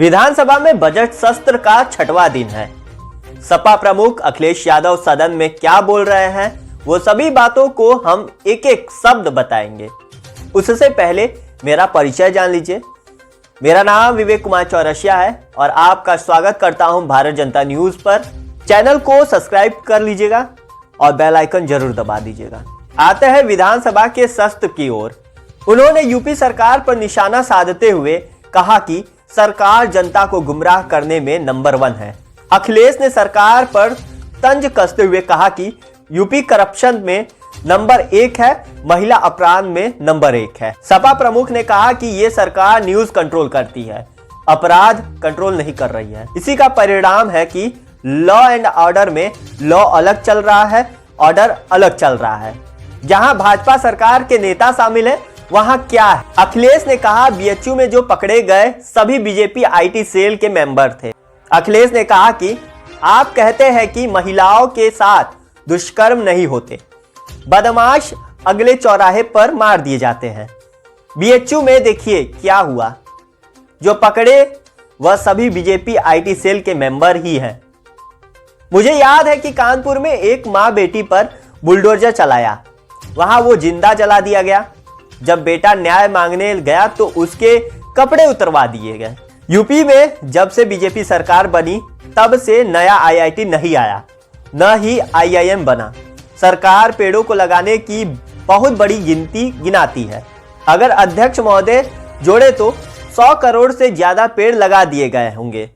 विधानसभा में बजट सत्र का छठवां दिन है। सपा प्रमुख अखिलेश यादव सदन में क्या बोल रहे हैं, वो सभी बातों को हम एक एक शब्द बताएंगे। उससे पहले मेरा परिचय जान लीजिए। मेरा नाम विवेक कुमार चौरसिया है और आपका स्वागत करता हूं भारत जनता न्यूज पर। चैनल को सब्सक्राइब कर लीजिएगा और बेल आइकन जरूर दबा दीजिएगा। आते हैं विधानसभा के सत्र की ओर। उन्होंने यूपी सरकार पर निशाना साधते हुए कहा कि सरकार जनता को गुमराह करने में नंबर 1 है। अखिलेश ने सरकार पर तंज कसते हुए कहा कि यूपी करप्शन में नंबर 1 है, महिला अपराध में नंबर 1 है। सपा प्रमुख ने कहा कि ये सरकार न्यूज कंट्रोल करती है, अपराध कंट्रोल नहीं कर रही है। इसी का परिणाम है कि लॉ एंड ऑर्डर में लॉ अलग चल रहा है, ऑर्डर अलग चल रहा है। जहां भाजपा सरकार के नेता शामिल है वहां क्या है। अखिलेश ने कहा बीएचयू में जो पकड़े गए सभी बीजेपी आईटी सेल के मेंबर थे। अखिलेश ने कहा कि आप कहते हैं कि महिलाओं के साथ दुष्कर्म नहीं होते, बदमाश अगले चौराहे पर मार दिए जाते हैं। बीएचयू में देखिए क्या हुआ, जो पकड़े वह सभी बीजेपी आईटी सेल के मेंबर ही हैं। मुझे याद है कि कानपुर में एक मां बेटी पर बुलडोजर चलाया, वहां वो जिंदा जला दिया गया। जब बेटा न्याय मांगने गया तो उसके कपड़े उतरवा दिए गए। यूपी में जब से बीजेपी सरकार बनी तब से नया आईआईटी नहीं आया, न ही आईआईएम बना। सरकार पेड़ों को लगाने की बहुत बड़ी गिनती गिनाती है। अगर अध्यक्ष महोदय जोड़े तो 100 करोड़ से ज्यादा पेड़ लगा दिए गए होंगे।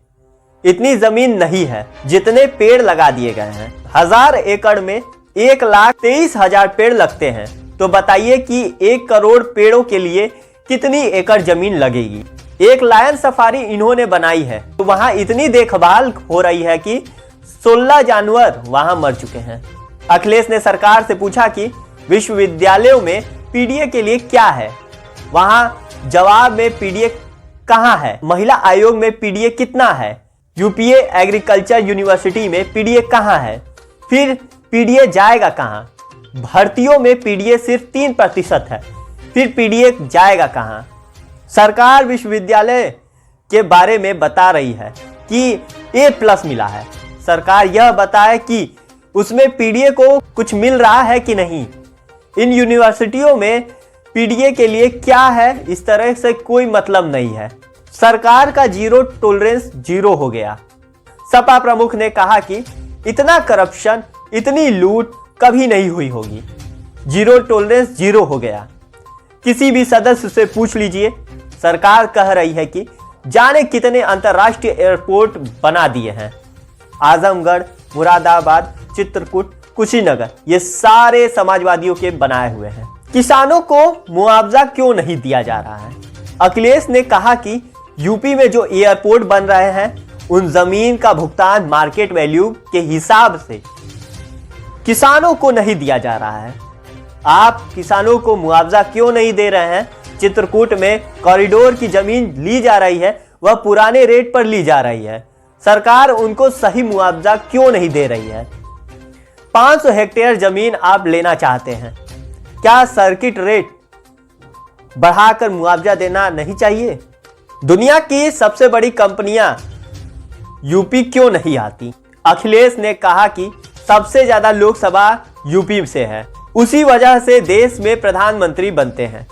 इतनी जमीन नहीं है जितने पेड़ लगा दिए गए हैं। 1000 एकड़ में 1,23,000 पेड़ लगते हैं, तो बताइए कि 1 करोड़ पेड़ों के लिए कितनी एकड़ जमीन लगेगी। एक लायन सफारी इन्होंने बनाई है, तो वहां इतनी देखभाल हो रही है कि 16 जानवर वहां मर चुके हैं। अखिलेश ने सरकार से पूछा कि विश्वविद्यालयों में पीडीए के लिए क्या है, वहां जवाब में पीडीए कहां है। महिला आयोग में पीडीए कितना है, यूपीए एग्रीकल्चर यूनिवर्सिटी में पीडीए कहां है, फिर पीडीए जाएगा कहां। भर्तियों में पीडीए सिर्फ 3% है, फिर पीडीए जाएगा कहां। सरकार विश्वविद्यालय के बारे में बता रही है कि A+ मिला है। सरकार यह बताए कि उसमें पीडीए को कुछ मिल रहा है कि नहीं। इन यूनिवर्सिटियों में पीडीए के लिए क्या है, इस तरह से कोई मतलब नहीं है। सरकार का जीरो टॉलरेंस जीरो हो गया। सपा प्रमुख ने कहा कि इतना करप्शन, इतनी लूट कभी नहीं हुई होगी। जीरो टॉलरेंस जीरो हो गया। किसी भी सदस्य से पूछ लीजिए, सरकार कह रही है कि जाने कितने अंतर्राष्ट्रीय एयरपोर्ट बना दिए हैं। आजमगढ़, मुरादाबाद, चित्रकूट, कुशीनगर, ये सारे समाजवादियों के बनाए हुए हैं। किसानों को मुआवजा क्यों नहीं दिया जा रहा है। अखिलेश ने कहा कि यूपी में जो एयरपोर्ट बन रहे हैं उन जमीन का भुगतान मार्केट वैल्यू के हिसाब से किसानों को नहीं दिया जा रहा है। आप किसानों को मुआवजा क्यों नहीं दे रहे हैं। चित्रकूट में कॉरिडोर की जमीन ली जा रही है, वह पुराने रेट पर ली जा रही है। सरकार उनको सही मुआवजा क्यों नहीं दे रही है। 500 हेक्टेयर जमीन आप लेना चाहते हैं, क्या सर्किट रेट बढ़ाकर मुआवजा देना नहीं चाहिए। दुनिया की सबसे बड़ी कंपनियां यूपी क्यों नहीं आती। अखिलेश ने कहा कि सबसे ज्यादा लोकसभा यूपी से है, उसी वजह से देश में प्रधानमंत्री बनते हैं।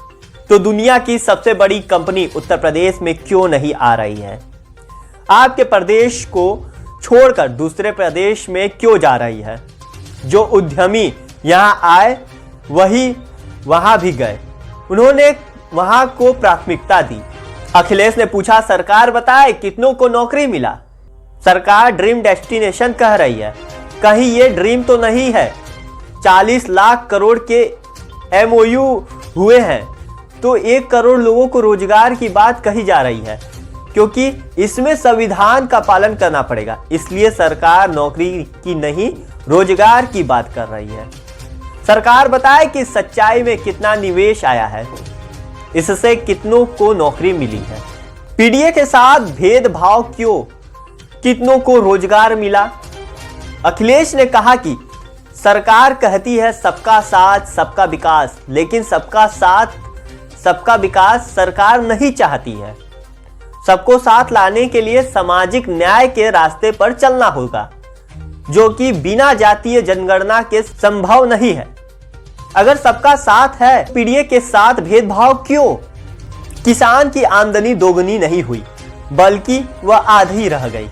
तो दुनिया की सबसे बड़ी कंपनी उत्तर प्रदेश में क्यों नहीं आ रही है। आपके प्रदेश को छोड़कर दूसरे प्रदेश में क्यों जा रही है। जो उद्यमी यहां आए वही वहां भी गए, उन्होंने वहां को प्राथमिकता दी। अखिलेश ने पूछा, सरकार बताए कितनों को नौकरी मिला। सरकार ड्रीम डेस्टिनेशन कह रही है, कहीं ये ड्रीम तो नहीं है। 40 लाख करोड़ के एमओयू हुए हैं, तो 1 करोड़ लोगों को रोजगार की बात कही जा रही है, क्योंकि इसमें संविधान का पालन करना पड़ेगा। इसलिए सरकार नौकरी की नहीं, रोजगार की बात कर रही है। सरकार बताए कि सच्चाई में कितना निवेश आया है, इससे कितनों को नौकरी मिली है। पीडीए के साथ भेदभाव क्यों, कितनों को रोजगार मिला। अखिलेश ने कहा कि सरकार कहती है सबका साथ सबका विकास, लेकिन सबका साथ सबका विकास सरकार नहीं चाहती है। सबको साथ लाने के लिए सामाजिक न्याय के रास्ते पर चलना होगा, जो कि बिना जातीय जनगणना के संभव नहीं है। अगर सबका साथ है, पीडीए के साथ भेदभाव क्यों? किसान की आमदनी दोगुनी नहीं हुई, बल्कि वह आधी रह गई।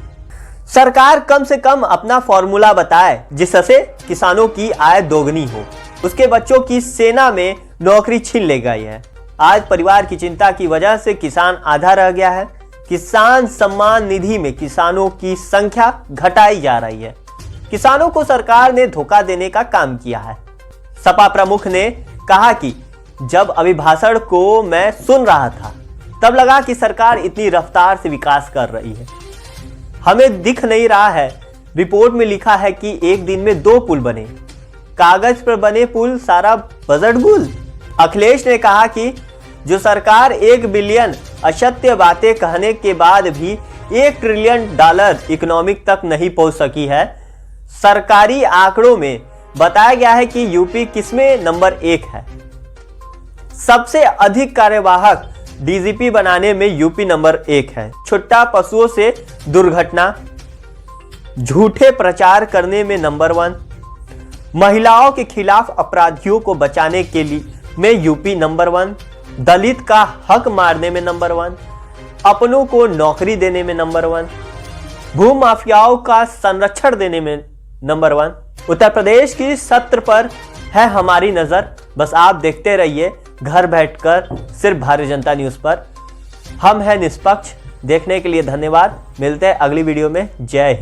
सरकार कम से कम अपना फॉर्मूला बताए जिससे किसानों की आय दोगुनी हो। उसके बच्चों की सेना में नौकरी छीन ले गई है। आज परिवार की चिंता की वजह से किसान आधा रह गया है। किसान सम्मान निधि में किसानों की संख्या घटाई जा रही है। किसानों को सरकार ने धोखा देने का काम किया है। सपा प्रमुख ने कहा कि जब अभिभाषण को मैं सुन रहा था तब लगा कि सरकार इतनी रफ्तार से विकास कर रही है, हमें दिख नहीं रहा है। रिपोर्ट में लिखा है कि एक दिन में 2 पुल बने, कागज पर बने पुल सारा बजट गुल। अखिलेश ने कहा कि जो सरकार 1 बिलियन असत्य बातें कहने के बाद भी $1 ट्रिलियन इकोनॉमिक तक नहीं पहुंच सकी है। सरकारी आंकड़ों में बताया गया है कि यूपी किसमें नंबर 1 है। सबसे अधिक कार्यवाहक डीजीपी बनाने में यूपी नंबर 1 है। छुट्टा पशुओं से दुर्घटना, झूठे प्रचार करने में नंबर 1, महिलाओं के खिलाफ अपराधियों को बचाने के लिए में यूपी नंबर 1, दलित का हक मारने में नंबर 1, अपनों को नौकरी देने में नंबर 1, भू माफियाओं का संरक्षण देने में नंबर 1। उत्तर प्रदेश की सत्र पर है हमारी नजर। बस आप देखते रहिए घर बैठकर सिर्फ भारतीय जनता न्यूज पर। हम हैं निष्पक्ष। देखने के लिए धन्यवाद। मिलते हैं अगली वीडियो में। जय हिंद।